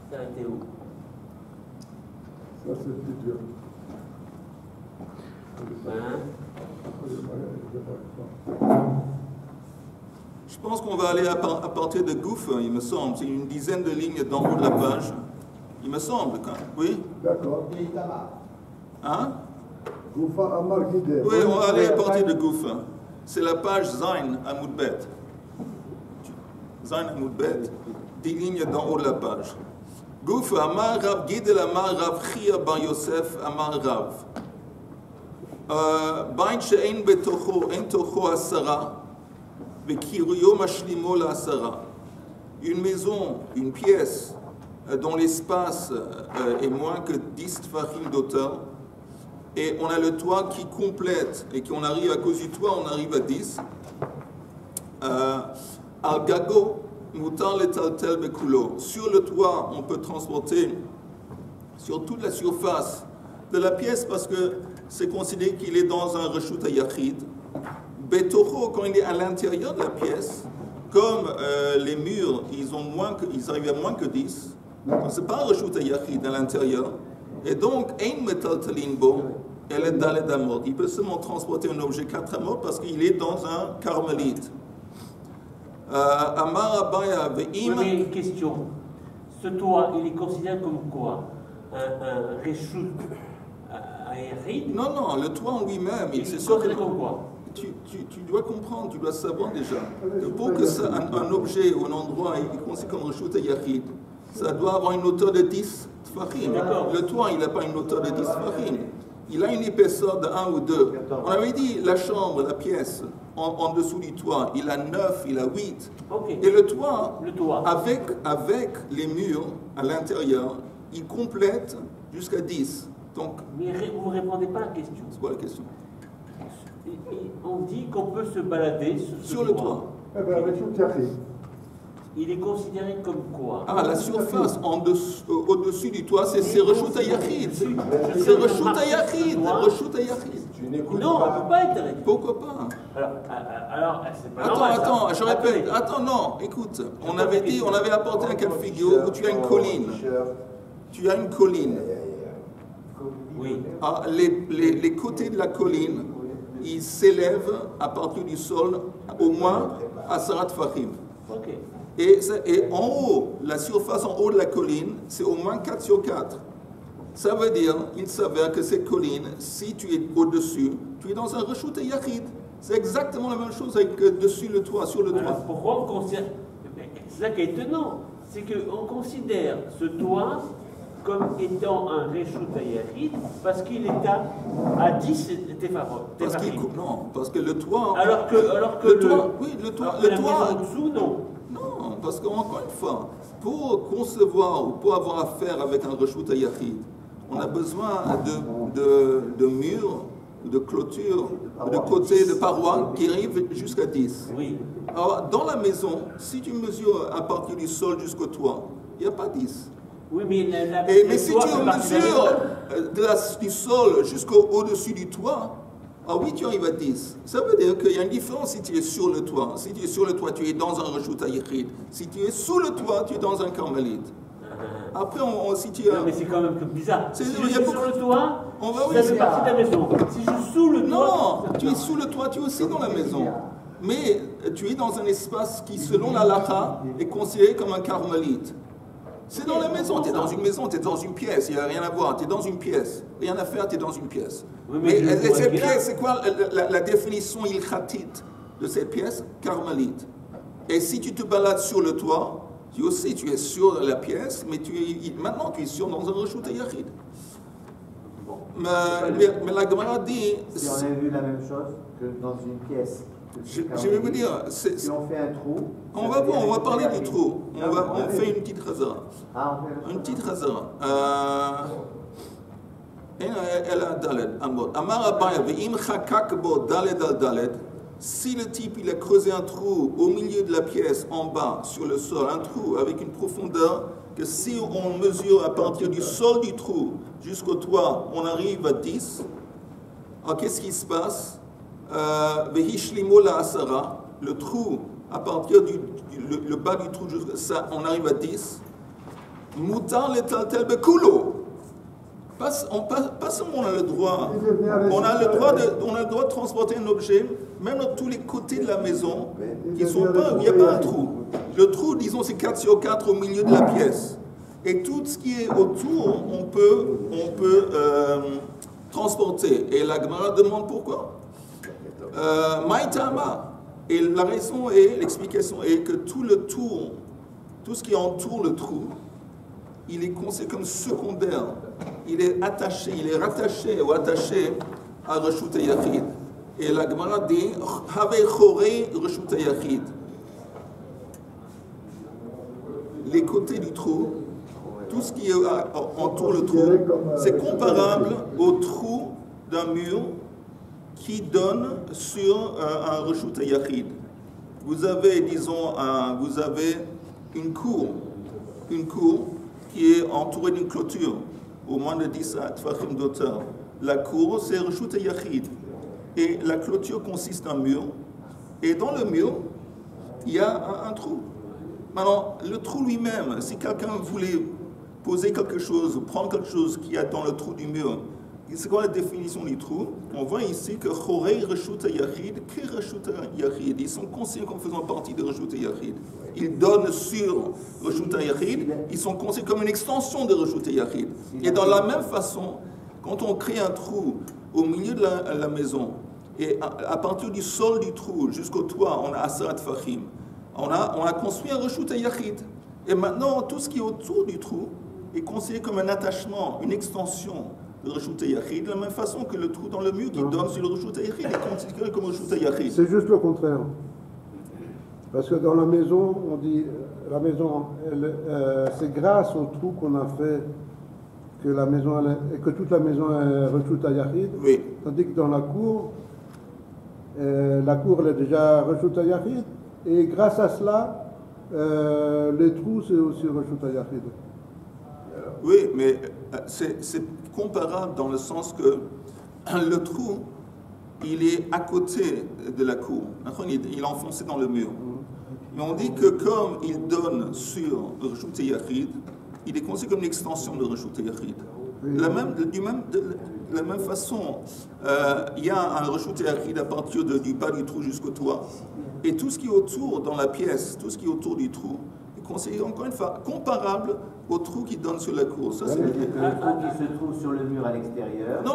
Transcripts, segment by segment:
Ça a été où? Ça, c'est plus dur. Je pense qu'on va aller à partir de Gouf, il me semble. C'est une dizaine de lignes d'en haut de la page. Il me semble, quand même. Oui? D'accord. Hein? Goufa Amar Guidé. Oui, on va aller à partir de Gouf. C'est la page Zain Amoudbet. Zain Amoudbet, 10 lignes d'en haut de la page. Gouf Amar Rav Gidel Amar Rav Chia Bar Yosef Amar Rav. Bain she'en betocho, en tocho asara. Une maison, une pièce dont l'espace est moins que 10 tfachim d'auteur, et on a le toit qui complète, et qu'on arrive à cause du toit, on arrive à 10. Al gago, mutar letaltel bekulo. Sur le toit, on peut transporter sur toute la surface de la pièce parce que c'est considéré qu'il est dans un reshut hayachid. Betocho, quand il est à l'intérieur de la pièce, comme les murs, ils arrivent à moins que 10, donc c'est pas un reshut hayachid à l'intérieur, et donc, ein metaltalin bo, elle est daled amot. Il peut seulement transporter un objet 4 amot parce qu'il est dans un carmélite. Amar abaya ve'im. Oui, mais une question. Ce toit, il est considéré comme quoi? Un reshut hayachid? Non, non, le toit en lui-même, Il est c'est considéré comme quoi? Tu dois comprendre, tu dois savoir déjà que pour que ça, un objet ou un endroit est considéré comme reshut hayachid, ça doit avoir une hauteur de 10 tfachim. Le toit, il n'a pas une hauteur de 10 tfachim. Il a une épaisseur de 1 ou 2. On avait dit la chambre, la pièce, en dessous du toit, il a 9, il a 8. Okay. Et le toit, avec les murs à l'intérieur, il complète jusqu'à 10. Donc, mais vous ne répondez pas à la question. C'est quoi la question? On dit qu'on peut se balader sur le toit. Eh bien, avec tout café. Il est considéré comme quoi? Ah, la surface au-dessus du toit, c'est reshut hayachid. C'est reshut hayachid. Reshut hayachid. Non, on ne peut pas être. Pourquoi pas? Alors c'est pas normal. Attends, je répète. Attends, non, écoute. On avait apporté un cas de figure où tu as une colline. Tu as une colline. Oui. Ah, les côtés de la colline, ils s'élèvent à partir du sol au moins à Sarat Fahim. Ok. Et en haut, la surface en haut de la colline, c'est au moins 4 sur 4. Ça veut dire, il s'avère que cette colline, si tu es au-dessus, tu es dans un reshut hayachid. C'est exactement la même chose avec dessus le toit, sur le toit. Alors pourquoi on considère... C'est ça qui est étonnant, c'est qu'on considère ce toit comme étant un reshut hayachid parce qu'il est à 10 tefachim. Non, parce que le toit... Alors que le toit, oui, le toit... en dessous, non. Non, parce qu'encore une fois, pour concevoir ou pour avoir affaire avec un reshut hayachid, on a besoin de murs, de clôtures, de côtés, de parois qui arrivent jusqu'à 10. Oui. Alors, dans la maison, si tu mesures à partir du sol jusqu'au toit, il n'y a pas 10. Oui, mais mais si tu mesures du sol jusqu'au-dessus du toit, ah oui, tu arrives à 10. Ça veut dire qu'il y a une différence si tu es sur le toit. Si tu es sur le toit, tu es dans un reshut hayachid. Si tu es sous le toit, tu es dans un carmélite. Après, si tu as... Non, mais c'est quand même bizarre. Si je suis sur le toit, ça fait partie de la maison. Si je suis sous le toit... Non, tu es sous le toit, tu es aussi dans la maison. Mais tu es dans un espace qui, selon la halakha, est considéré comme un carmélite. C'est dans la maison, tu es dans une maison, tu es dans une pièce, il n'y a rien à voir, tu es dans une pièce. Rien à faire, tu es dans une pièce. Oui, mais cette pièce, c'est quoi la définition ilkhatite de cette pièce? Carmélite. Et si tu te balades sur le toit, tu es sur la pièce, mais maintenant tu es dans un reshut hayachid. Mais la Gemara dit... Si on a vu la même chose que dans une pièce. Je vais vous dire... Si on fait un trou... On va parler du trou. On fait une petite razara. Une petite razara. Elle a daled. Amar Abaya, ve'im chakak bo daled al daled. Si le type il a creusé un trou au milieu de la pièce, en bas, sur le sol, un trou avec une profondeur que si on mesure à partir du sol du trou jusqu'au toit, on arrive à 10, alors qu'est-ce qui se passe? Vehishlimu la asara, le trou, à partir le bas du trou, ça, on arrive à 10. Moutar le taltel bekulo. Pas seulement on a le droit, on a le droit de transporter un objet, même dans tous les côtés de la maison, qui sont pas, où il n'y a pas un trou. Le trou, disons, c'est 4 sur 4 au milieu de la pièce. Et tout ce qui est autour, on peut transporter. Et la Gemara demande pourquoi. Maïtama. Et la raison est, l'explication est que tout le tour, tout ce qui entoure le trou, il est considéré comme secondaire. Il est attaché, il est rattaché ou attaché à Reshut Yachid. Et la Gemara dit Havei Chorei Reshut Yachid. Les côtés du trou, tout ce qui entoure le trou, c'est comparable au trou d'un mur qui donne sur un Reshut Yachid. Vous avez, disons, vous avez une cour qui est entourée d'une clôture, au moins de 10 tfachim d'auteur. La cour, c'est Reshut Yachid. Et la clôture consiste en un mur. Et dans le mur, il y a un trou. Maintenant, le trou lui-même, si quelqu'un voulait poser quelque chose, ou prendre quelque chose qu'il y a dans le trou du mur, c'est quoi la définition du trou? On voit ici que Chorei Reshut Yachid, que Reshut Yachid, ils sont considérés comme faisant partie de Reshut Yachid. Ils donnent sur Reshut Yachid, ils sont considérés comme une extension de Reshut Yachid. Et dans la même façon, quand on crée un trou au milieu de la maison, et à partir du sol du trou jusqu'au toit, on a Asarat Fachim, on a construit un Reshut Yachid. Et maintenant, tout ce qui est autour du trou est considéré comme un attachement, une extension de Reshut Yachid, de la même façon que le trou dans le mur qui donne sur le Reshut Yachid est considéré comme Reshut Yachid. C'est juste le contraire. Parce que dans la maison, on dit, la maison, c'est grâce au trou qu'on a fait que la maison, que toute la maison est Reshut Yachid. Oui. Tandis que dans la cour elle est déjà Reshut Yachid. Et grâce à cela, les trous, c'est aussi Reshut Yachid. Oui, mais c'est comparable dans le sens que le trou, il est à côté de la cour. Il est enfoncé dans le mur. Mais on dit que comme il donne sur Reshut Yachid, il est considéré comme une extension de Reshut Yachid. De la même façon, il y a un Reshut Yachid à partir du bas du trou jusqu'au toit. Et tout ce qui est autour dans la pièce, tout ce qui est autour du trou, est considéré encore une fois comparable au trou qui donne sur la cour. Ça, c'est le trou qui se trouve sur le mur à l'extérieur. Non,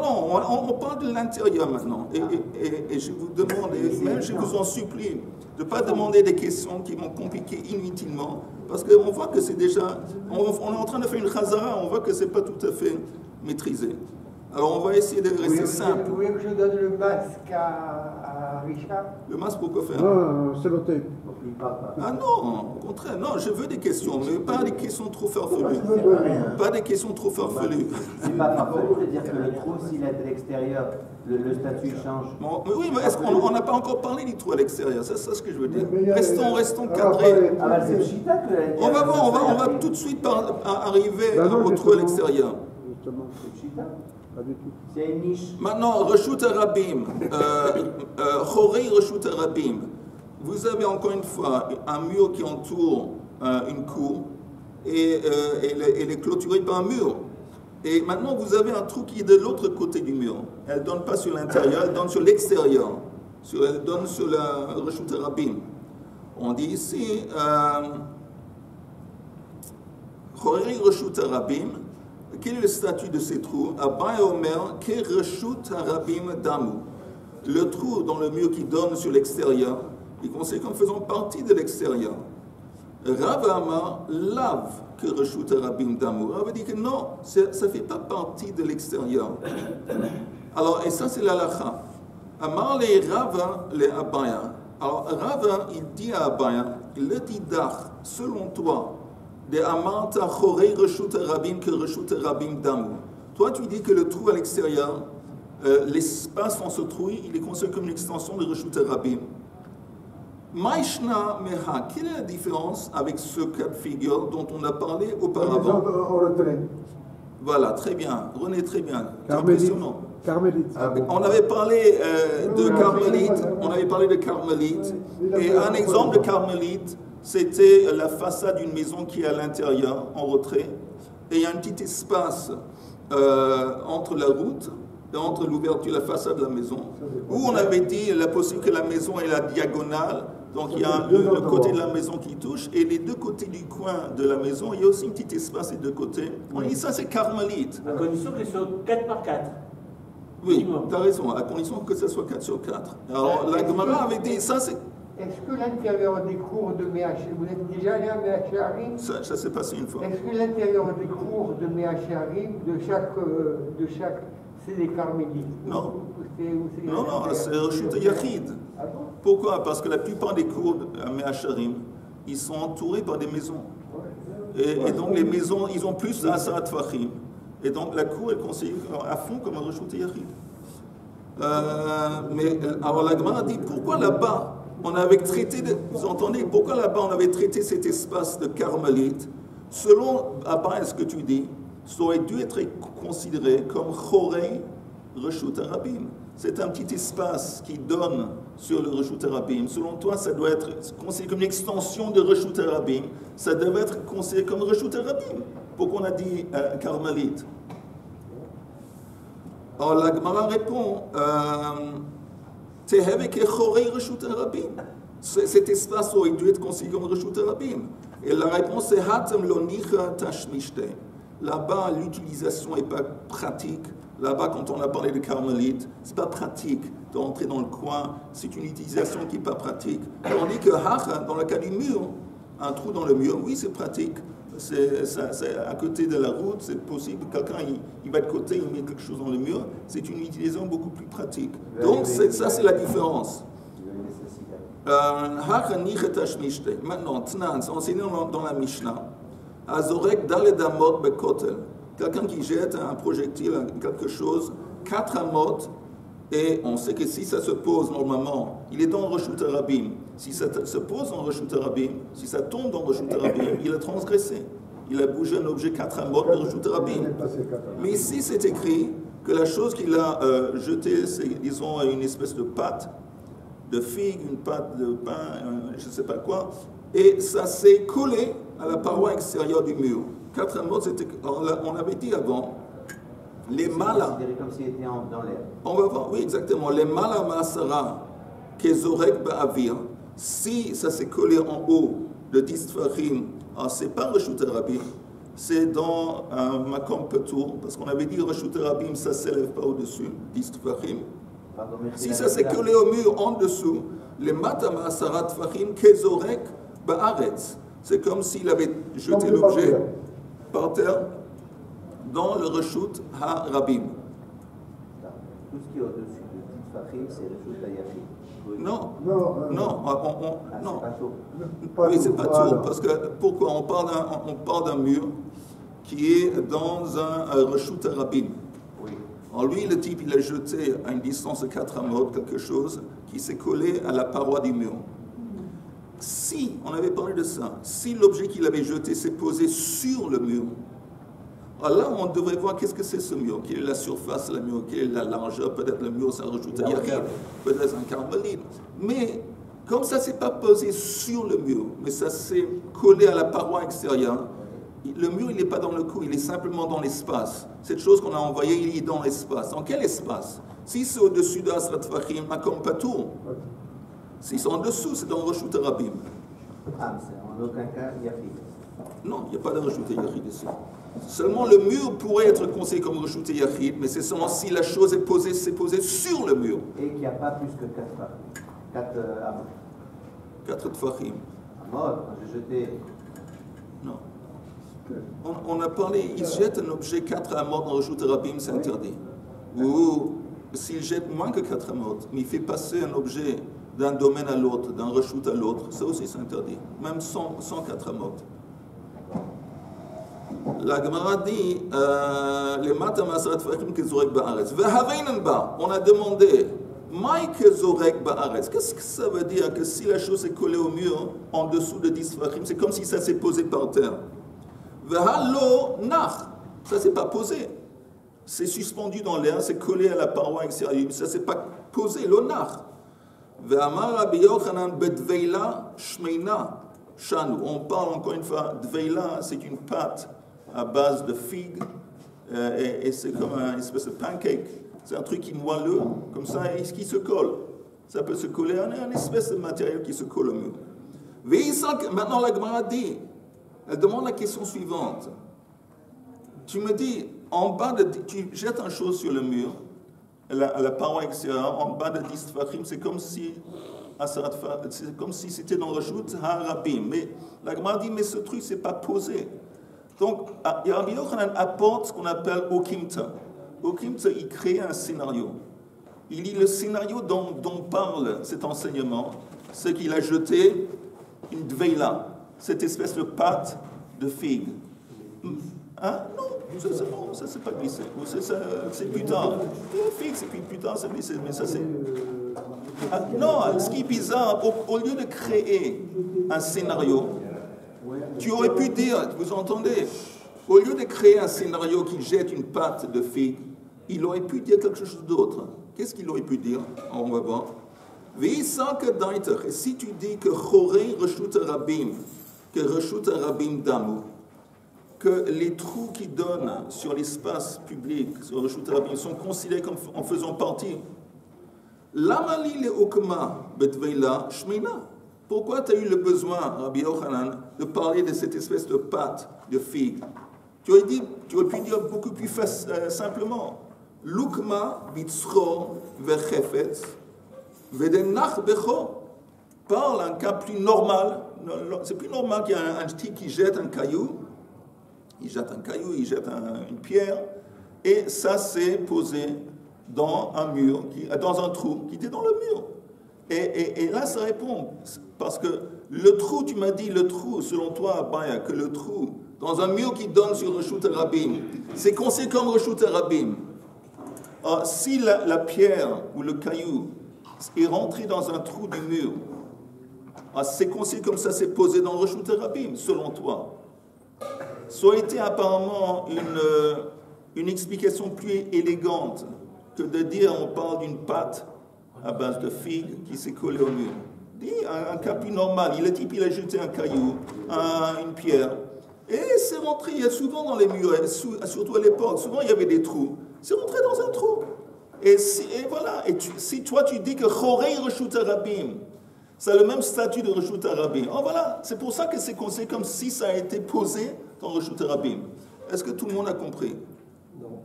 on parle de l'intérieur maintenant. Et je vous demande, et même je vous en supplie, de ne pas demander des questions qui vont compliquer inutilement. Parce qu'on voit que c'est déjà... On est en train de faire une chazara, on voit que ce n'est pas tout à fait maîtrisé. Alors on va essayer de rester simple. Vous voulez que je donne le masque à Richard? Le masque, pourquoi faire? Non, c'est le tape. Ah non, au contraire, non, je veux des questions, mais pas des questions trop farfelues. Pas des questions trop farfelues. C'est pas farfelu de dire que le trou, s'il est à l'extérieur, le statut change. Bon, mais oui, mais est-ce qu'on n'a pas encore parlé du trou à l'extérieur? C'est ça ce que je veux dire. Restons cadrés. Ah bah c'est Pshita que On va voir, on va tout de suite arriver au trou à l'extérieur. Justement, c'est Pshita. pas du tout. C'est une niche. Maintenant, Reshut Rabim, Chorei Reshut Rabim. Vous avez encore une fois un mur qui entoure une cour et elle est clôturée par un mur. Et maintenant, vous avez un trou qui est de l'autre côté du mur. Elle ne donne pas sur l'intérieur, elle donne sur l'extérieur. Elle donne sur la Reshut Rabim. On dit ici, Chorei Reshut Rabim. Quel est le statut de ces trous? Abaye Omer, Ke Reshut Rabim Damu. Le trou dans le mur qui donne sur l'extérieur, il considère comme faisant partie de l'extérieur. Rav Amar lave que Reshut Rabim Damu. Rav dit que non, ça ne fait pas partie de l'extérieur. Alors, et ça c'est l'alacha. Amar le Rav le Abaya. Alors, Rav, il dit à Abaya, le didach, selon toi, de Amanta Chorei Reshut Rabim que Reshut Rabim Damu. Toi, tu dis que le trou à l'extérieur, l'espace dans ce trou, il est considéré comme une extension de Reshut Rabim. Maishna Meha, quelle est la différence avec ce cas de figure dont on a parlé auparavant? Voilà, très bien. René, très bien. Impressionnant. Carmélite. On avait parlé de Carmélite, et un exemple de Carmélite, c'était la façade d'une maison qui est à l'intérieur, en retrait, et il y a un petit espace entre la route et entre l'ouverture, la façade de la maison, où on avait dit la possibilité que la maison est la diagonale, donc il y a le côté de la maison qui touche, et les deux côtés du coin de la maison, il y a aussi un petit espace des deux côtés. On dit ça, c'est carmélite. À condition que ce soit 4 par 4. Oui, tu as raison, à condition que ce soit 4 sur 4. Alors, la Gemara avait dit ça, c'est... Est-ce que l'intérieur des cours de Méhacharim, vous êtes déjà allé à Méhacharim? Ça s'est passé une fois. Est-ce que l'intérieur des cours de Méhacharim, de chaque, c'est des carmélites? Non. Non, c'est Reshut Yachid. Ah bon? Pourquoi? Parce que la plupart des cours à Méhacharim, ils sont entourés par des maisons. Et donc les maisons, ils ont plus d'Asara Tfachim. Et donc la cour est conseillée à fond comme un Reshut Yachid. Mais alors la Gemara dit, pourquoi là-bas on avait traité, vous entendez, pourquoi là-bas on avait traité cet espace de carmélite? Selon Abba, ce que tu dis, ça aurait dû être considéré comme Chorei Reshut Rabim. C'est un petit espace qui donne sur le Reshut Rabim. Selon toi, ça doit être considéré comme une extension de Reshut Rabim. Ça devait être considéré comme Reshut Rabim. Pourquoi on a dit carmélite? Alors la Gemara répond, cet espace aurait dû être considéré comme Reshut Rabim. Et la réponse est Hatem lo nicha tashmishte. Là-bas, l'utilisation n'est pas pratique. Là-bas, quand on a parlé de carmélite, c'est pas pratique d'entrer dans le coin. C'est une utilisation qui n'est pas pratique. Tandis que dans le cas du mur, un trou dans le mur, oui, c'est pratique. C'est à côté de la route, c'est possible. Quelqu'un, il va de côté, il met quelque chose dans le mur. C'est une utilisation beaucoup plus pratique. Donc, ça, c'est la différence. Maintenant, Tnan, c'est enseigné dans la Mishnah. Azorek daled amot bekotel. Quelqu'un qui jette un projectile, quelque chose, 4 amot, et on sait que si ça se pose normalement, il est dans Reshut Rabim. Si ça se pose dans Reshut Rabim, si ça tombe dans Reshut Rabim, il a transgressé. Il a bougé un objet 4 amot de Reshut Rabim. Mais ici, c'est écrit que la chose qu'il a jetée, c'est, disons, une espèce de pâte de figue, une pâte de pain, je ne sais pas quoi, et ça s'est collé à la paroi extérieure du mur. 4 amot, on avait dit avant, les malas. C'est comme s'il était dans l'air. On va voir, oui, exactement. Les malas ma'asara, kezorek ba'avir, si ça s'est collé en haut de 10 tfachim, c'est pas Reshut Rabim, c'est dans un makom petour, parce qu'on avait dit Reshut Rabim, ça ne s'élève pas au-dessus, 10 tfachim. Si ça s'est collé au mur en dessous, les mata ma'asara tfachim, kezorek ba'aretz. C'est comme s'il avait jeté l'objet par terre dans le Reshut HaRabim. Tout ce qui est au-dessus de 10 tfachim, c'est Reshut HaYachid. Non. C'est pas chaud. Oui, c'est pas tout. Parce que pourquoi on parle d'un mur qui est dans un Reshut HaRabim. Oui. Alors lui, le type, il a jeté à une distance de 4 amot quelque chose qui s'est collé à la paroi du mur. Si, on avait parlé de ça, si l'objet qu'il avait jeté s'est posé sur le mur, alors là, on devrait voir qu'est-ce que c'est ce mur, quelle est la surface de la mur, quelle est la largeur, peut-être le mur, ça rajoute un yachid, peut-être un carmélite. Mais comme ça ne s'est pas posé sur le mur, mais ça s'est collé à la paroi extérieure, le mur, il n'est pas dans le cou, il est simplement dans l'espace. Cette chose qu'on a envoyée, il est dans l'espace. Dans quel espace? Si c'est au-dessus de Asrat Fachim, comme Patour. Si c'est en dessous, c'est dans Reshut Rabim. Ah, c'est en aucun cas Yachid. Non, il n'y a pas de Reshut Yachid ici. Seulement le mur pourrait être considéré comme Reshut Yachid, mais c'est seulement si la chose s'est posée sur le mur. Et qu'il n'y a pas plus que 4 amot. 4 tfachim. Amot, j'ai jeté. Non. On a parlé, il jette un objet 4 amot dans Reshut Rabim, c'est interdit. Ou s'il jette moins que 4 amot, mais il fait passer un objet d'un domaine à l'autre, d'un reshut à l'autre, ça aussi c'est interdit, même sans 4 amot. La Gemara dit, les matam asrat fachim kezorek ba'aretz. Ve'haveinen ba, on a demandé, maï kezorek ba'aretz. Qu'est-ce que ça veut dire que si la chose est collée au mur, en dessous de 10 fachim, c'est comme si ça s'est posé par terre. Ve'halo nach, ça s'est pas posé. C'est suspendu dans l'air, c'est collé à la paroi extérieure, ça s'est pas posé, lo nach. Ve'amar Rabbi Yochanan bedveila shmeina. Chanou. On parle encore une fois, Dveila, c'est une pâte à base de figues, et c'est comme une espèce de pancake. C'est un truc qui est moelleux, comme ça, et qui se colle. Ça peut se coller à une espèce de matériel qui se colle au mur. Maintenant, la Gemara dit, elle demande la question suivante. Tu me dis, en bas tu jettes une chose sur le mur, la paroi extérieure, en bas de 10 tfachim, c'est comme si c'était dans le Reshut HaRabim. Mais la Gemara dit, mais ce truc, c'est pas posé. Donc, Rabbi Yochanan apporte ce qu'on appelle Okimta. Okimta, il crée un scénario. Il dit le scénario dont parle cet enseignement, c'est qu'il a jeté une dveila, cette espèce de pâte de figue. Hein? Non, ça c'est pas glissé. C'est plus tard. Le figue, c'est plus tard, c'est glissé. Mais ça c'est. Non, ce qui est bizarre, au lieu de créer un scénario, tu aurais pu dire, vous entendez, au lieu de créer un scénario qui jette une pâte de figue, il aurait pu dire quelque chose d'autre. Qu'est-ce qu'il aurait pu dire? On va voir. Et si tu dis que Chorei Reshut Rabim, que Reshut Rabim Damu, que les trous qui donnent sur l'espace public, sur Reshut Rabim, sont considérés comme en faisant partie. Lamali le Okma Betveila Shmina. Pourquoi tu as eu le besoin, Rabbi Yochanan, de parler de cette espèce de pâte de figue? Tu aurais pu dire beaucoup plus simplement. Lukma bitzro vechefetz vedenach becho. Parle un cas plus normal. C'est plus normal qu'il y ait un type qui jette un caillou. Il jette un caillou, il jette une pierre. Et ça s'est posé dans un mur, dans un trou qui était dans le mur. Et là, ça répond. Parce que le trou, tu m'as dit, le trou, selon toi, Abaya, que le trou, dans un mur qui donne sur Reshut HaRabim, c'est considéré comme Reshut HaRabim. Si la pierre ou le caillou est rentré dans un trou du mur, c'est considéré comme ça, c'est posé dans Reshut HaRabim, selon toi. Ça aurait été apparemment une explication plus élégante que de dire, on parle d'une pâte à base de figues qui s'est collée au mur. Dis un cas plus normal. Il a jeté un caillou, une pierre, et c'est rentré. Il y a souvent dans les murs, surtout à l'époque, souvent il y avait des trous. C'est rentré dans un trou. Et voilà. Et si toi tu dis que Chorei Reshut HaRabim, c'est le même statut de Reshut HaRabim. Oh voilà. C'est pour ça que c'est considéré comme si ça a été posé dans Reshut HaRabim. Est-ce que tout le monde a compris? Non.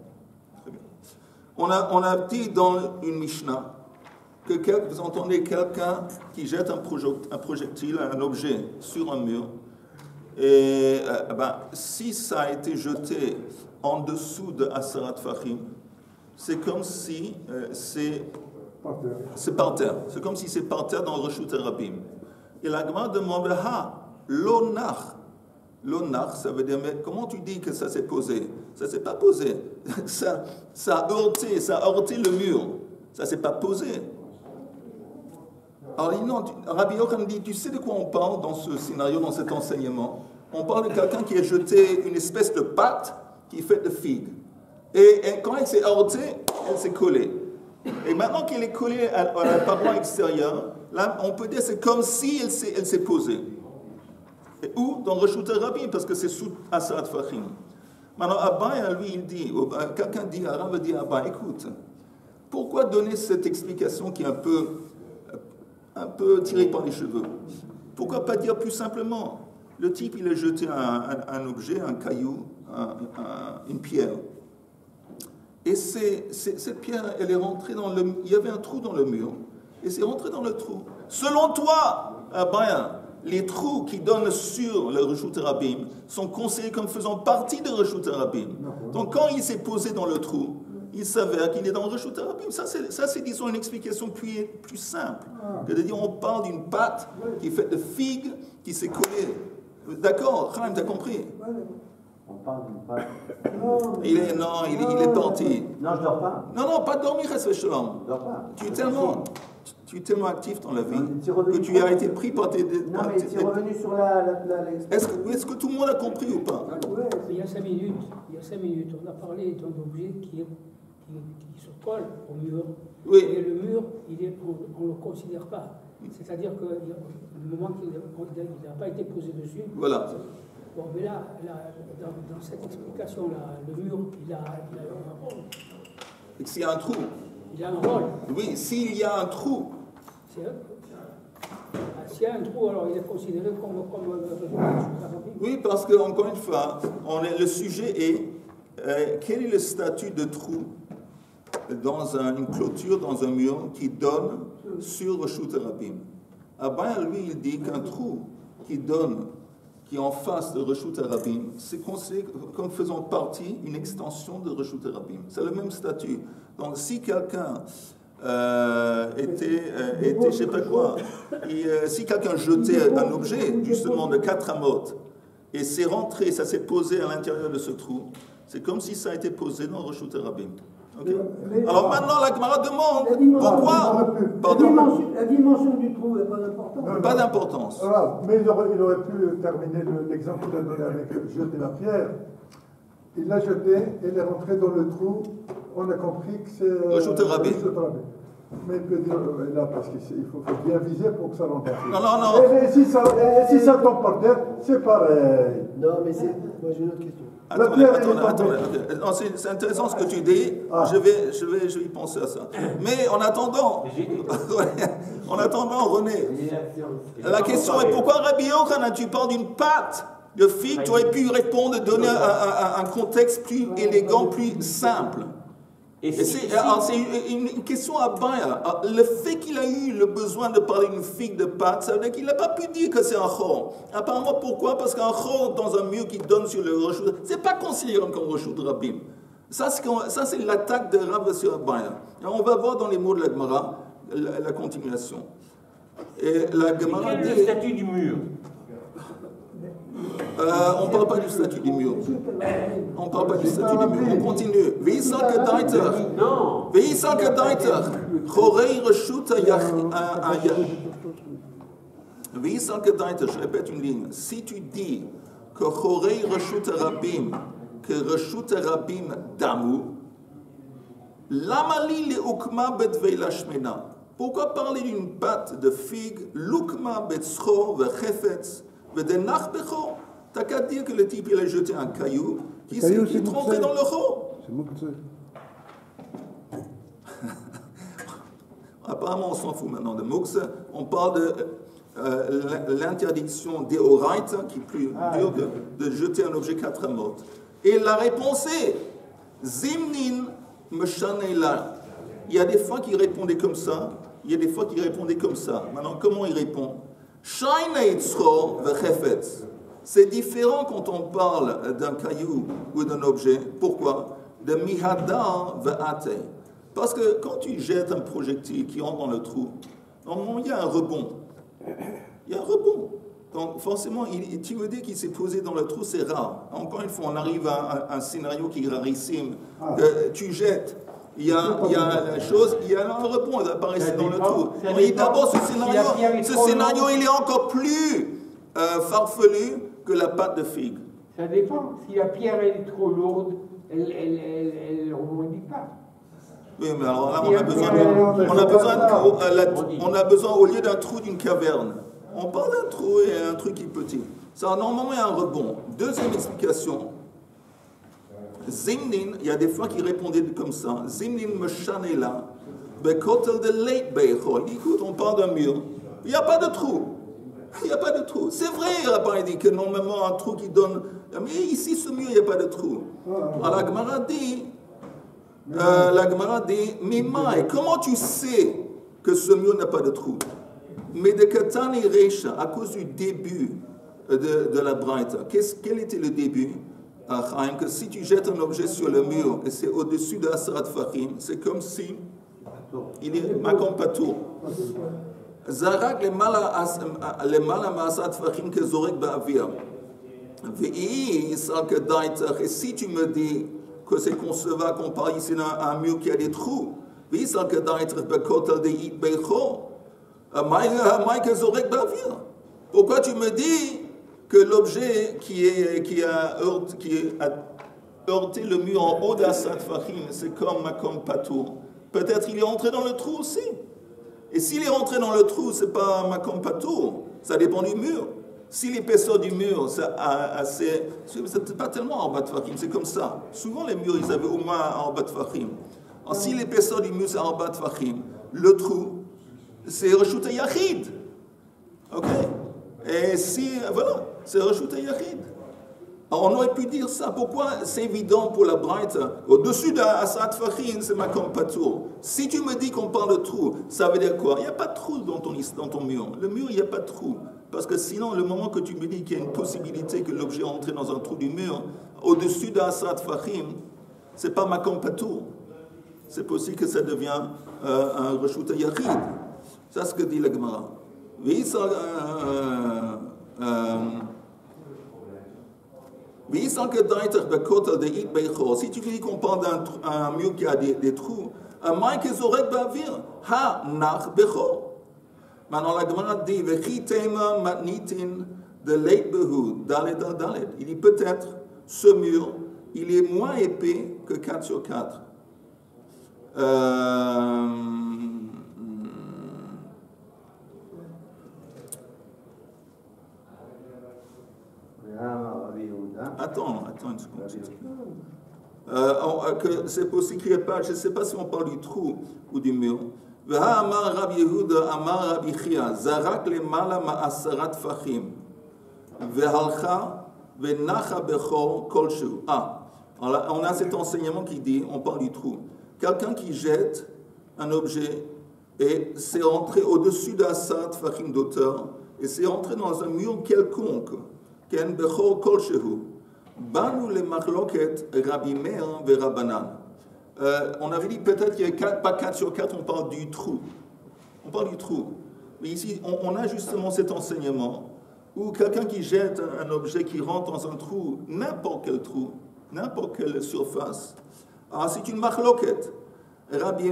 Très bien. On a dit dans une Mishnah que vous entendez quelqu'un qui jette un projectile, un objet sur un mur, et si ça a été jeté en dessous de Asarat Fachim, c'est comme si c'est par terre. C'est comme si c'est par terre dans Reshut HaRabim. Et la Gemara demande, l'onach. L'onach, ça veut dire, mais comment tu dis que ça s'est posé? Ça s'est pas posé. Ça a heurté le mur. Ça s'est pas posé. Alors, non, Rabbi Yochanan dit, tu sais de quoi on parle dans ce scénario, dans cet enseignement? On parle de quelqu'un qui a jeté une espèce de pâte qui est faite de figues. Et quand elle s'est heurtée, elle s'est collée. Et maintenant qu'elle est collée à la paroi extérieure, là, on peut dire que c'est comme si elle s'est posée. Et où? Dans Reshut HaRabim, parce que c'est sous Asarat Fachim. Maintenant, Abba, lui, il dit, quelqu'un dit, Arabe dit, Abba, écoute, pourquoi donner cette explication qui est un peu tirée par les cheveux? Pourquoi pas dire plus simplement? Le type, il a jeté un objet, un caillou, une pierre. Et cette pierre, elle est rentrée dans le mur. Il y avait un trou dans le mur. Et c'est rentré dans le trou. Selon toi, Abba, les trous qui donnent sur le Reshut HaRabim sont considérés comme faisant partie de Reshut HaRabim. Donc quand il s'est posé dans le trou, il s'avère qu'il est dans le Reshut HaRabim. Ça c'est, disons, une explication plus simple que de dire on parle d'une pâte qui est faite de figues qui s'est collée. D'accord, Chaim, t'as compris? On parle d'une pâte. Il est parti. Non, je dors pas. Non, pas dormir, Chesed Shalom. Je dors pas. Tu es tellement actif dans la vie que tu as été pris par tes... Non, mais tu es revenu sur la Est-ce que tout le monde a compris ou pas? Il y a 5 minutes, on a parlé d'un objet qui se colle au mur. Oui. Et le mur, on ne le considère pas. C'est-à-dire que le moment qu'il n'a pas été posé dessus. Voilà. Bon, mais là dans cette explication-là, le mur, il a un rôle. Et s'il y a un trou. Il a un rôle. Oui, s'il y a un trou. S'il y a un trou, alors il est considéré comme Oui, parce que, encore une fois, le sujet est quel est le statut de trou dans une clôture, dans un mur qui donne sur Reshut Rabim. Abaye, lui, il dit qu'un trou qui est en face de Reshut Rabim, c'est considéré comme faisant partie une extension de Reshut Rabim. C'est le même statut. Donc, si quelqu'un était, je sais pas quoi, si quelqu'un jetait un objet, justement, de 4 amotes, et c'est rentré, ça s'est posé à l'intérieur de ce trou, c'est comme si ça a été posé dans Reshut Rabim. Okay. Alors maintenant, la Gemara demande pourquoi. La dimension du trou n'a pas d'importance. Pas d'importance. Voilà. Mais il aurait pu terminer l'exemple qu'il a donné avec jeter la pierre. Il l'a jeté, elle est rentrée dans le trou. On a compris que c'est. Reshut Rabim. Mais il peut dire là, parce qu'il faut bien viser pour que ça rentre. Non. Et si ça tombe par terre, c'est pareil. Non, mais moi j'ai une autre question. Attendez. C'est intéressant ce que tu dis. Je vais y penser à ça. Mais en attendant, René, la question est pourquoi Rabbi Yochanan, tu parles d'une pâte de figue, tu aurais pu répondre, donner un contexte plus élégant, plus simple. C'est une question à Baya. Le fait qu'il a eu le besoin de parler d'une figue de pâte, ça veut dire qu'il n'a pas pu dire que c'est un chor. Apparemment, pourquoi? Parce qu'un chor dans un mur qui donne sur le Reshut, c'est pas considéré comme Reshut Rabim. Ça, c'est l'attaque de Rav sur Baya. On va voir dans les mots de la Gemara la continuation. Et la Gemara quel est le statut du mur? On ne parle pas du statut du mur. On parle pas du statut du mur. On continue. Veisal kedaiter. Non. Veisal kedaiter. Chorei reshut Veisal kedaiter. Je répète une ligne. Si tu dis que Chorei reshut rabim, que reshut rabim damu, lamali leukma betvei lashmena. Pourquoi parler d'une pâte de figue, lukma betzcho vechefetz vedenach becho? T'as qu'à dire que le type il a jeté un caillou qui est rentré dans le chou. C'est Moukse. Apparemment, on s'en fout maintenant de Moukse. On parle de l'interdiction d'Eoraita, qui est plus dur de jeter un objet 4 amotes. Et la réponse est Zimnin Meshanela. Il y a des fois qu'il répondait comme ça, il y a des fois qu'il répondait comme ça. Maintenant, comment il répond? Shaineitzro vechefetz. C'est différent quand on parle d'un caillou ou d'un objet. Pourquoi? De mihada ve'ate. Parce que quand tu jettes un projectile qui entre dans le trou, normalement il y a un rebond. Il y a un rebond. Donc forcément, tu veux dire qu'il s'est posé dans le trou, c'est rare. Encore une fois, on arrive à un scénario qui est rarissime. Tu jettes. Il y a la chose, il y a un rebond apparaissant dans le trou. Et d'abord, ce scénario, il est encore plus farfelu que la pâte de figue. Ça dépend. Si la pierre est trop lourde, elle ne rebondit pas. Oui, mais alors là, on a besoin au lieu d'un trou d'une caverne. On parle d'un trou et un truc qui est petit. Ça, normalement, il y a un rebond. Deuxième explication. Zimnin, il y a des fois qui répondaient comme ça. Zimnin meshanela, bekotel de leit beichol. Écoute, on parle d'un mur. Il n'y a pas de trou. Il n'y a pas de trou. C'est vrai, Rabbi dit que normalement un trou qui donne. Mais ici, ce mur, il n'y a pas de trou. Alors la Gemara dit, mais comment tu sais que ce mur n'a pas de trou? Mais de Katani Recha, à cause du début de la Braïta, quel était le début? Que si tu jettes un objet sur le mur et c'est au-dessus de Asarat Fahim, c'est comme si il est Makom Patour. Zarak le mala ma'asat Fahim que Zorek Ba'avir. Et si tu me dis que c'est concevable qu'on parle ici d'un mur qui a des trous, pourquoi tu me dis que l'objet qui a heurté le mur en haut de la Sat Fahim, c'est comme Makom Patour? Peut-être il est entré dans le trou aussi. Et s'il est rentré dans le trou, c'est pas makom patur, ça dépend du mur. Si l'épaisseur du mur, c'est pas tellement en bas de fachim, c'est comme ça. Souvent les murs, ils avaient au moins en bas de fachim. Si l'épaisseur du mur, c'est en bas de fachim, le trou, c'est reshut yachid. Ok? Et si, voilà, c'est reshut yachid. Alors on aurait pu dire ça. Pourquoi c'est évident pour la Braïta? Au-dessus d'Asat Fachim, c'est Makom Patour. Si tu me dis qu'on parle de trou, ça veut dire quoi? Il n'y a pas de trou dans ton mur. Le mur, il n'y a pas de trou. Parce que sinon, le moment que tu me dis qu'il y a une possibilité que l'objet entre dans un trou du mur, au-dessus d'Asat Fachim, c'est pas Makom Patour. C'est possible que ça devient un Reshut Yachid. C'est ce que dit la Gemara. Oui, ça... Si tu dis qu'on parle d'un mur qui a des trous, un maïk ezorek ba'avir, ha nach bechor. Maintenant la Gemara dit, vechi tema matnitin de leit behu, dalet al dalet. Il dit peut-être, ce mur, il est moins épais que 4 sur 4. Attends une seconde. Que c'est possible qu'il n'y ait pas, je ne sais pas si on parle du trou ou du mur. Amar Rabbi Yehuda, Amar Rabbi Chia, Zarak le mala ma'asarat fachim, vehalcha, venacha bechor kolshu. On a cet enseignement qui dit, on parle du trou. Quelqu'un qui jette un objet et c'est entré au-dessus d'Assad fachim d'auteur et c'est entré dans un mur quelconque. Ken bechor kolshu. Banu le machloket Rabbi Meir ve Rabbanan. On avait dit peut-être qu'il n'y a pas 4 sur 4, on parle du trou. On parle du trou. Mais ici, on a justement cet enseignement où quelqu'un qui jette un objet qui rentre dans un trou, n'importe quel trou, n'importe quelle surface, c'est une machloket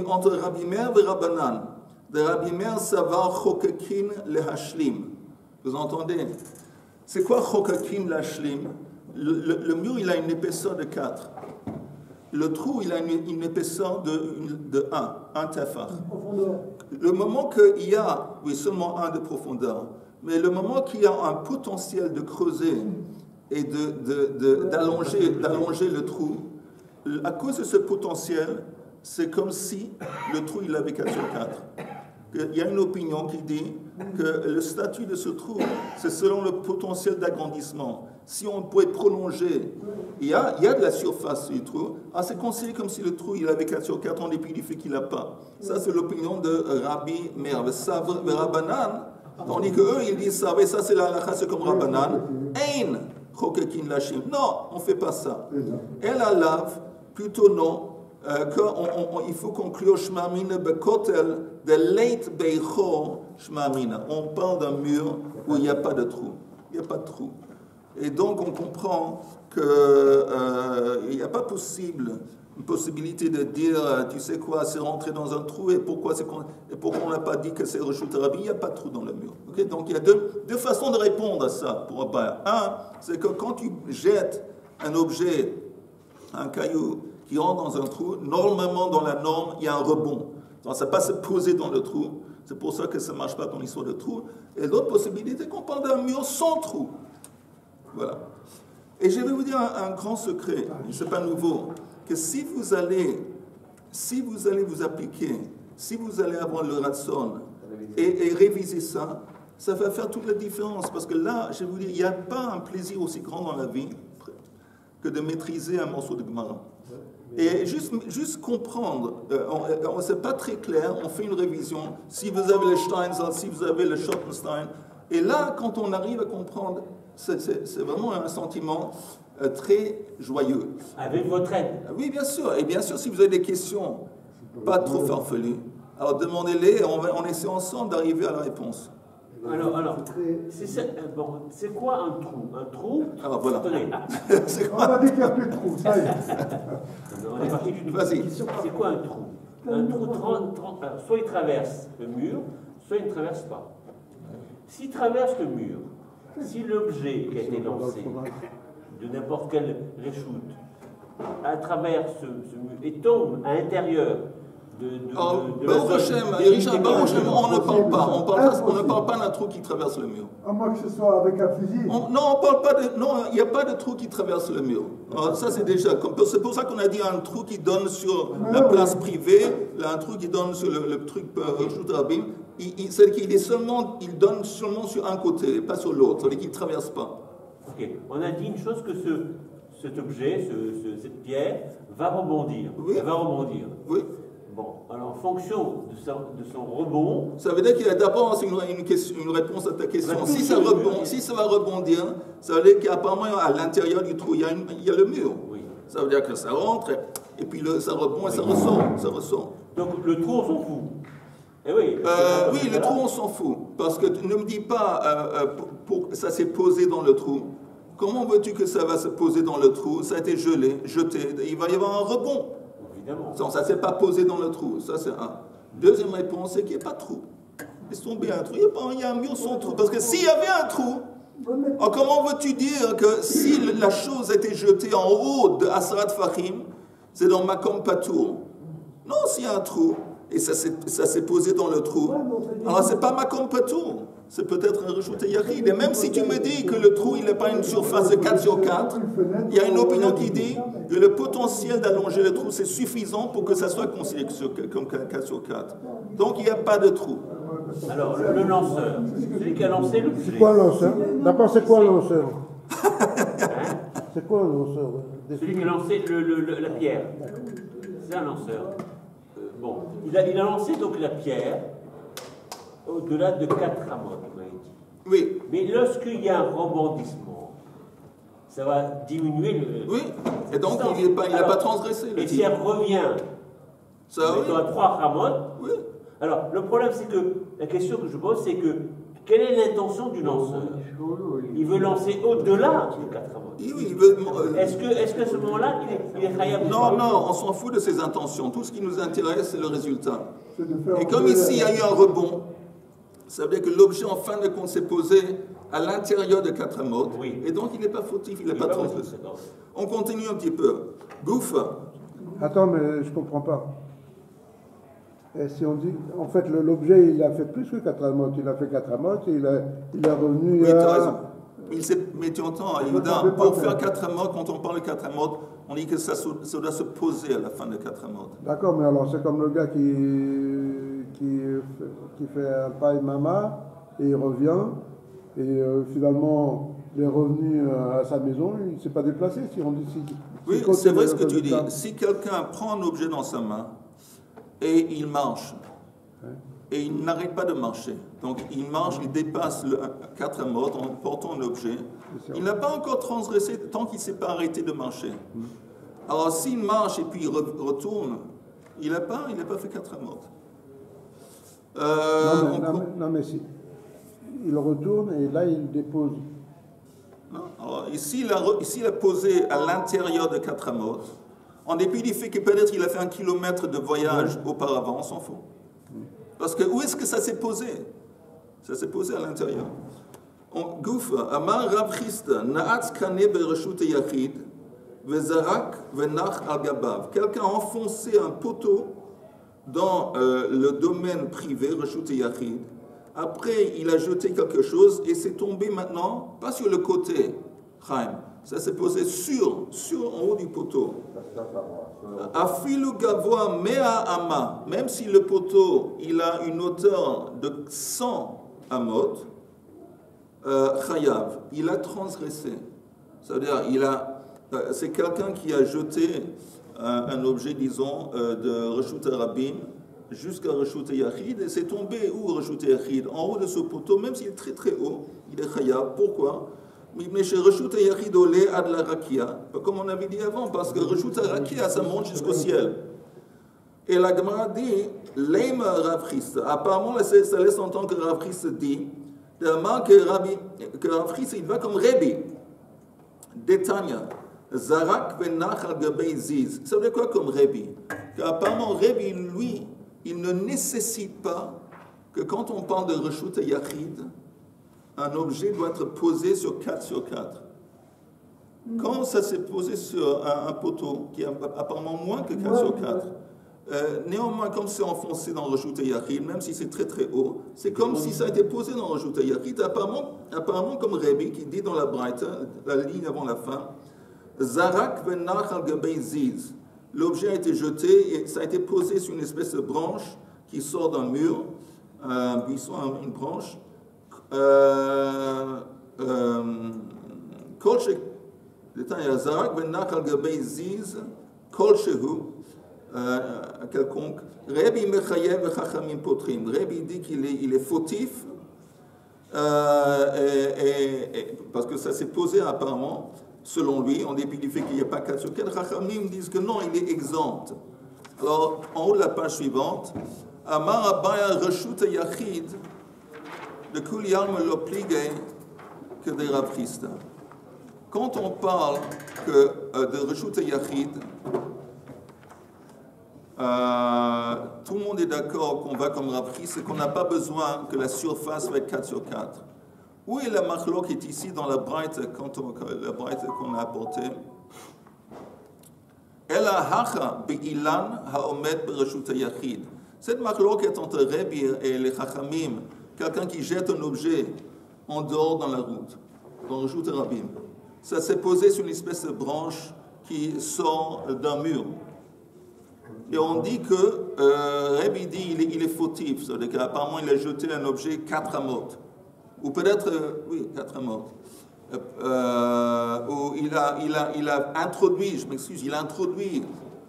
entre Rabbi Meir et Rabbanan. De Rabbi Meir, savar chokekin le hashlim. Vous entendez? C'est quoi chokekin le hashlim? Le mur, il a une épaisseur de 4. Le trou, il a une épaisseur de 1 tefach. Le moment qu'il y a, oui, seulement 1 de profondeur, mais le moment qu'il y a un potentiel de creuser et d'allonger le trou, à cause de ce potentiel, c'est comme si le trou, il avait 4 sur 4. Il y a une opinion qui dit que le statut de ce trou, c'est selon le potentiel d'agrandissement. Si on pouvait prolonger, il y a de la surface du trou, c'est considéré comme si le trou il avait 4 sur 4 en dépit du fait qu'il n'a pas. Ça, c'est l'opinion de Rabbi Meir. Le Rabbanan, tandis qu'eux, ils disent ça, ça c'est la halakha, c'est comme Rabbanan. Ein chokekin lashim. Non, on ne fait pas ça. Elle a lave, plutôt non. Il faut conclure Shmamina Bekotel de Leit Beicho Shmamina. On parle d'un mur où il n'y a pas de trou. Il n'y a pas de trou. Et donc on comprend qu'il n'y a pas une possibilité de dire, tu sais quoi, c'est rentré dans un trou et pourquoi on n'a pas dit que c'est Reshut Rabbi. Il n'y a pas de trou dans le mur. Okay? Donc il y a deux façons de répondre à ça pour Abba. Un, c'est que quand tu jettes un objet, un caillou, qui rentre dans un trou, normalement dans la norme, il y a un rebond. Donc, ça ne va pas se poser dans le trou. C'est pour ça que ça ne marche pas dans l'histoire de trou. Et l'autre possibilité, qu'on parle d'un mur sans trou. Voilà. Et je vais vous dire un grand secret, ce n'est pas nouveau, que si vous allez vous appliquer, si vous allez avoir le ratson et réviser ça, ça va faire toute la différence. Parce que là, je vais vous dire, il n'y a pas un plaisir aussi grand dans la vie que de maîtriser un morceau de Gemara. Et juste comprendre, c'est pas très clair, on fait une révision, si vous avez le Steinsaltz, si vous avez le Schottenstein, et là, quand on arrive à comprendre, c'est vraiment un sentiment très joyeux. Avec votre aide. Oui, bien sûr, et bien sûr, si vous avez des questions pas trop farfelues, alors demandez-les, on essaie ensemble d'arriver à la réponse. Alors c'est quoi un trou? Un trou, alors voilà. On va dire qu'il n'y a plus de trou, ça y est. On est parti d'une question. C'est quoi un trou? Un trou, soit il traverse le mur, soit il ne traverse pas. S'il traverse le mur, si l'objet qui a été lancé de n'importe quelle reshoot à travers ce mur et tombe à l'intérieur Baruch Hashem, Richard, Baruch Hashem, on ne parle pas. On ne parle pas d'un trou qui traverse le mur. À moins que ce soit avec un fusil. Non, on parle pas de. Non, il n'y a pas de trou qui traverse le mur. Alors, ça, c'est déjà. C'est pour ça qu'on a dit un trou qui donne sur la place privée, un trou qui donne sur le truc Reshut Rabim. C'est qu'il est seulement, il donne seulement sur un côté, pas sur l'autre. C'est-à-dire qu'il ne traverse pas. Ok. On a dit une chose que cet objet, cette pierre, va rebondir. Oui. Elle va rebondir. Oui. Bon, alors en fonction de son rebond. Ça veut dire qu'il y a d'abord une réponse à ta question. Si ça va rebondir, ça veut dire qu'apparemment à l'intérieur du trou, il y a le mur. Oui. Ça veut dire que ça rentre, et puis ça rebond et ça ressort. Donc le trou, on s'en fout. Eh oui, oui, le trou, on s'en fout. Parce que tu ne me dis pas, ça s'est posé dans le trou. Comment veux-tu que ça va se poser dans le trou? Ça a été gelé, jeté. Il va y avoir un rebond. Évidemment. Non, ça ne s'est pas posé dans le trou. Ça, c'est un. Deuxième réponse, c'est qu'il n'y a pas de trou. Laisse tomber un trou. Il y a un mur sans trou. Parce que s'il y avait un trou, alors comment veux-tu dire que si la chose a été jetée en haut de Asrat Fahim, c'est dans Makom Patour? Non, s'il y a un trou, et ça s'est posé dans le trou, alors c'est pas Makom Patour. C'est peut-être un Reshut Yachid. Et même si tu me dis que le trou, il n'est pas une surface de 4 sur 4, il y a une opinion qui dit que le potentiel d'allonger le trou, c'est suffisant pour que ça soit considéré comme 4 sur 4. Donc, il n'y a pas de trou. Alors, le lanceur, celui qui a lancé le C'est quoi un lanceur? D'abord, c'est quoi un lanceur? C'est quoi un lanceur? Celui qui a lancé la pierre. C'est un lanceur. Bon, il a lancé donc la pierre au-delà de 4 amot, on a dit. Oui. Mais lorsqu'il y a un rebondissement, ça va diminuer le... Oui, et donc il n'a pas transgressé le et si elle revient à 3 amot, oui. Alors, le problème, c'est que, la question que je pose, c'est que, quelle est l'intention du lanceur? Il veut lancer au-delà de 4 amot. Oui, il veut... Est-ce qu'à ce moment-là, il est khayab? Non, on s'en fout de ses intentions. Tout ce qui nous intéresse, c'est le résultat. Et comme ici, il y a eu un rebond, ça veut dire que l'objet, en fin de compte, s'est posé à l'intérieur de 4 amot, oui. Et donc il n'est pas fautif, il n'est pas transgressé. On continue un petit peu. Gouf. Attends, mais je ne comprends pas. Et si on dit, en fait, l'objet, il a fait plus que 4 amot, il a fait 4 amot, et il est revenu oui, à... tu as raison. Mais tu entends, Yehuda, pour faire 4 amot, quand on parle de 4 amot, on dit que ça doit se poser à la fin de 4 amot. D'accord, mais alors c'est comme le gars qui fait un paille mama, et il revient, et finalement, il est revenu à sa maison, il ne s'est pas déplacé, si on dit... Oui, c'est vrai ce que tu dis. Si quelqu'un prend un objet dans sa main, et il marche, et il n'arrête pas de marcher. Donc il marche, il dépasse 4 amot en portant l'objet. Il n'a pas encore transgressé tant qu'il ne s'est pas arrêté de marcher. Alors s'il marche et puis il retourne, il n'a pas fait 4 amot. Non mais si. Il retourne et là il dépose. Non. Alors, ici, il a posé à l'intérieur de 4 amot. En dépit du fait que peut-être il a fait 1 kilomètre de voyage auparavant, on s'en fout. Parce que où est-ce que ça s'est posé? Ça s'est posé à l'intérieur. Gouf, Amar Rav Chisda, Na'atz Kaneh Bereshut Yachid, Vezarak Venach Al Gabav. Quelqu'un a enfoncé un poteau dans le domaine privé, Reshut Yachid. Après, il a jeté quelque chose et c'est tombé maintenant, pas sur le côté, Chaim. Ça s'est posé en haut du poteau. Afilu gavoa mea ama, même si le poteau il a une hauteur de 100 amot, chayav, il a transgressé. C'est-à-dire, c'est quelqu'un qui a jeté un objet, disons, de Reshut Rabim jusqu'à Reshut Yachid, et c'est tombé où Reshut Yachid? En haut de ce poteau, même s'il est très très haut, il est chayav. Pourquoi? Mais chez Reshut Yachid olé ad la rakia, comme on avait dit avant, parce que Reshut Rakia, ça monte jusqu'au ciel. Et la Gemara dit, Leim Rav Chisda. Apparemment, ça laisse entendre que Rav Chisda dit, que Rav Chisda, il va comme Rebbe, Detanya, Zarak venach al gabei ziz. Ça veut dire quoi comme Rebbe? Qu'apparemment, Rebbe, lui, il ne nécessite pas que quand on parle de Reshut Yachid, un objet doit être posé sur 4 sur 4. Quand ça s'est posé sur un poteau qui a apparemment moins que 4 sur 4, Néanmoins, comme c'est enfoncé dans le Reshut Yachid, même si c'est très très haut, c'est comme si ça a été posé dans le Reshut Yachid. Apparemment comme Rabbi qui dit dans la Braïta, la ligne avant la fin, Zarak venach al gabei ziz. L'objet a été jeté et ça a été posé sur une espèce de branche qui sort d'un mur, un buisson, une branche. Zarak venach al gabei ziz, kol shehu. Quelconque. Rabbi Mechayev et Chachamim Potrim. Rabbi dit qu'il est fautif, parce que ça s'est posé apparemment, selon lui, en dépit du fait qu'il n'y a pas 4 sur 4. Chachamim disent que non, il est exempt. Alors, en haut de la page suivante, Amar Abaya Reshut Yachid, de Kuliam l'oblige que des Rav Chisda. Quand on parle de Reshut Yachid, tout le monde est d'accord qu'on va comme Rav Chisda, c'est qu'on n'a pas besoin que la surface soit 4 sur 4. Où est la machlok qui est ici dans la Braïta, la Braïta qu'on a apportée? Ela hacha be'ilan ha'omed bereshut yachid. Cette machlok est entre Rabbi et les Chachamim, quelqu'un qui jette un objet en dehors dans la route, dans le Reshut Rabim. Ça s'est posé sur une espèce de branche qui sort d'un mur. Et on dit que Rabbi dit il est fautif, c'est-à-dire qu'apparemment il a jeté un objet 4 amot. Ou peut-être, 4 amot. Ou il a introduit, je m'excuse, il a introduit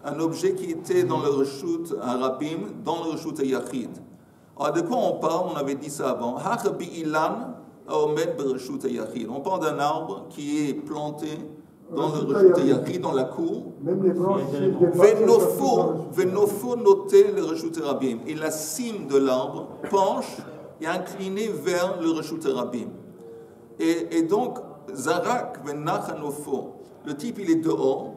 un objet qui était dans le Reshut Rabim, dans le Reshut Yachid. Alors de quoi on parle? On avait dit ça avant. On parle d'un arbre qui est planté dans le Reshut Yachid, dans la cour. Même les branches. Venofo noter le Reshut Rabim. Et la cime de l'arbre penche et inclinée vers le Reshut Rabim. Et donc, Zarak venach anofo. Le type, il est dehors.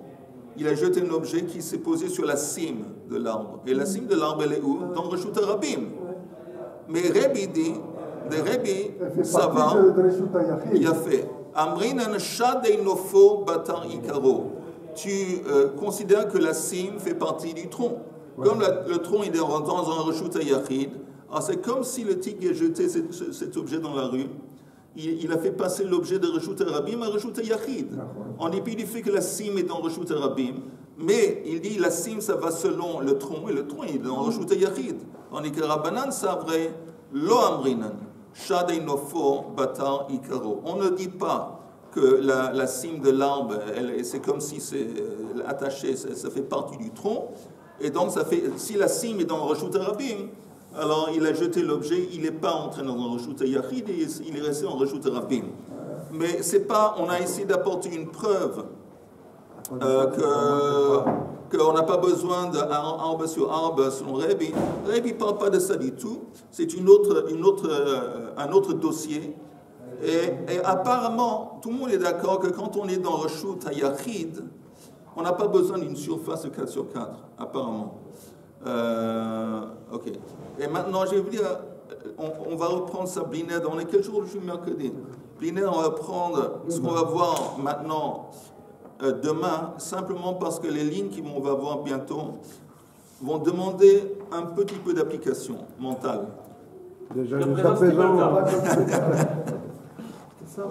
Il a jeté un objet qui s'est posé sur la cime de l'arbre. Et la cime de l'arbre, elle est où? Dans le Reshut Rabim. Mais Rabbi dit, ça va. Il a fait. Amrinan shadei nofo batar ikaro. Tu considères que la cime fait partie du tronc. Comme le tronc il est dans un Reshut Yachid, alors c'est comme si le type qui a jeté cet objet dans la rue, il a fait passer l'objet de Reshut Rabim à Reshut Yachid. En dépit du fait que la cime est dans Reshut Rabim, mais il dit la cime ça va selon le tronc, et le tronc il est dans Reshut Yachid. Tandis que Rabbanan savrait lo amrinan shadei nofo batar ikaro. On ne dit pas que la cime de l'arbre, c'est comme si c'est attaché, ça fait partie du tronc. Et donc, ça fait, si la cime est dans le Reshut Rabim, alors il a jeté l'objet, il n'est pas entré dans le Reshut Yachid, il est resté en Reshut Rabim. Mais c'est pas, on a essayé d'apporter une preuve qu'on n'a pas besoin d'arbre sur arbre selon Rabbi. Rabbi ne parle pas de ça du tout. C'est un autre dossier. Et apparemment, tout le monde est d'accord que quand on est dans le Reshut Yachid, on n'a pas besoin d'une surface de 4 sur 4, apparemment. Ok. Et maintenant, je vais vous dire, on va reprendre ça, Blined. On est quel jour? Le mercredi. Blined, on va prendre ce qu'on va voir maintenant, demain, simplement parce que les lignes qu'on va voir bientôt vont demander un petit peu d'application mentale. Déjà, jusqu'à présent. C'est ça.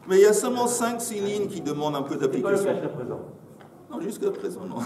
Mais il y a seulement 5-6 lignes qui demandent un peu d'application. C'est pas le cas jusqu'à présent. Non, jusqu'à présent, non.